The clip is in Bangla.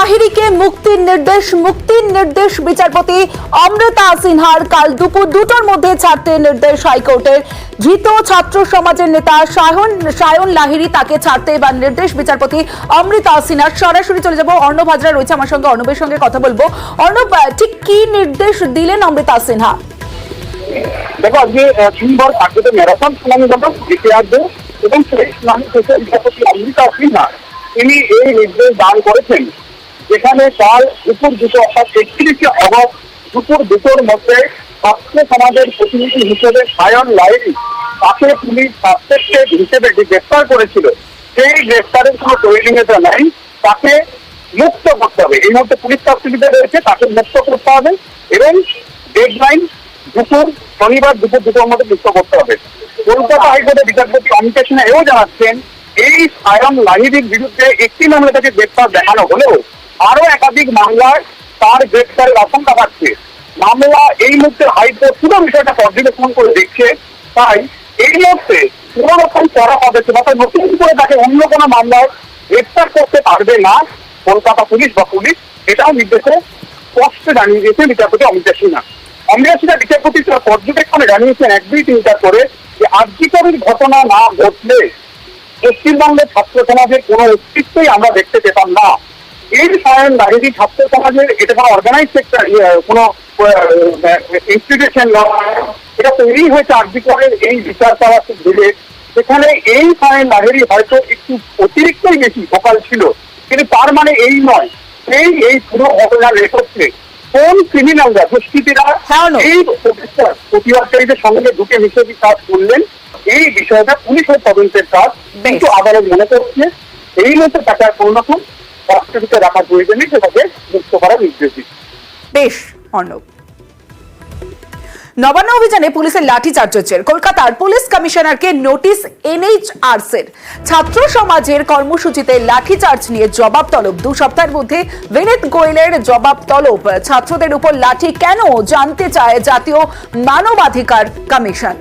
লাহিড়িকে মুক্তির নির্দেশ বিচারপতি অমৃতা সিনহার কাল দুপুর 2টার মধ্যে ছাড়তে নির্দেশ হাইকোর্টের। ধৃত ছাত্র সমাজের নেতা সায়ন লাহিড়ি তাকে ছাড়তে এবার নির্দেশ বিচারপতি অমৃতা সিনহার। সরাসরি চলে যাব, অর্ণব হাজরা রয়েছে আমার সঙ্গে, অর্ণবের সঙ্গে কথা বলবো। অর্ণব, ঠিক কি নির্দেশ দিলেন অমৃতা সিনহা? দেখো, আজকে সোমবার কার্যত ম্যারাথন শুনানি হবে বিচারপতি এবং সেই শুনানি শেষে বিচারপতি অমৃতা সিনহা তিনি এই নির্দেশ দান করেছেন, যেখানে কাল দুপুর 2টো অর্থাৎ 31শে অগস্ট দুপুর 2টোর মধ্যে ছাত্র সমাজের প্রতিনিধি হিসেবে সায়ন লাহিড়ি তাকে পুলিশ সাসপেক্টেড হিসেবে যে গ্রেফতার করেছিল সেই গ্রেফতারের কোনো প্রয়োজনীয়তা নাই, তাকে মুক্ত করতে হবে। এই মুহূর্তে পুলিশ কাস্টডিতে রয়েছে, তাকে মুক্ত করতে হবে এবং ডেডলাইন শনিবার দুপুর 2টোর মধ্যে মুক্ত করতে হবে। কলকাতা হাইকোর্টের বিচারপতি অমিতা সিনহা এও জানাচ্ছেন, এই সায়ন লাহিড়ির বিরুদ্ধে একটি মামলা থেকে গ্রেফতার দেখানো হলেও আরো একাধিক মামলায় তার গ্রেফতারের আশঙ্কা থাকছে। মামলা এই মুহূর্তে হাইকোর্ট পুরো বিষয়টা পর্যবেক্ষণ করে দেখছে, তাই এই মুহূর্তে কোন রকম করা পদক্ষেপ অর্থাৎ নতুন করে তাকে অন্য কোনো মামলায় গ্রেফতার করতে পারবে না কলকাতা পুলিশ বা পুলিশ, এটাও নির্দেশে স্পষ্ট জানিয়ে দিয়েছেন বিচারপতি অমিতা সিনহা। অমিতা সিনহা বিচারপতি পর্যবেক্ষণে জানিয়েছেন 1-2-3টা করে যে আর্যিকরের ঘটনা না ঘটলে পশ্চিমবঙ্গের ছাত্র সমাজের কোনো অস্তিত্বই আমরা দেখতে পেতাম না। এই সায়ন লাহিড়ি ছাত্র সমাজের এটা কোনো অর্গানাইজ সেক্টর, কোনো ইনস্টিটিউশন নয়, এটা তৈরি হয়েছে আর্যিকরের এই বিচার করার দিলে, সেখানে এই সায়ন লাহিড়ি হয়তো একটু অতিরিক্তই বেশি ভোকাল ছিল, কিন্তু তার মানে এই নয় এই পুরো ঘটনার রেকর্ডে কোন ক্রিমিনালরা দুষ্কৃতীরা এই প্রতিবাদকারীদের সঙ্গে ঢুকে হিসেবে কাজ করলেন, এই বিষয়টা পুলিশের তদন্তের কাজ। কিন্তু আদালত মনে করছে এই মধ্যে তাকে আর কোন রকম কাস্টডিতে রাখার প্রয়োজন নেই, সেটাকে মুক্ত করার নির্দেশ দিচ্ছে। বেশ অর্ণব। নবান্ন অভিযানে পুলিশের লাঠিচার্জ হচ্ছে। কলকাতার পুলিশ কমিশনারকে নোটিশ এনএইচআরসির। ছাত্র সমাজের কর্মসূচিতে লাঠিচার্জ নিয়ে জবাব তলব। 2 সপ্তাহের মধ্যে বিনীত গোয়েলের জবাব তলব। ছাত্রদের উপর লাঠি কেন জানতে চায় জাতীয় মানবাধিকার কমিশন।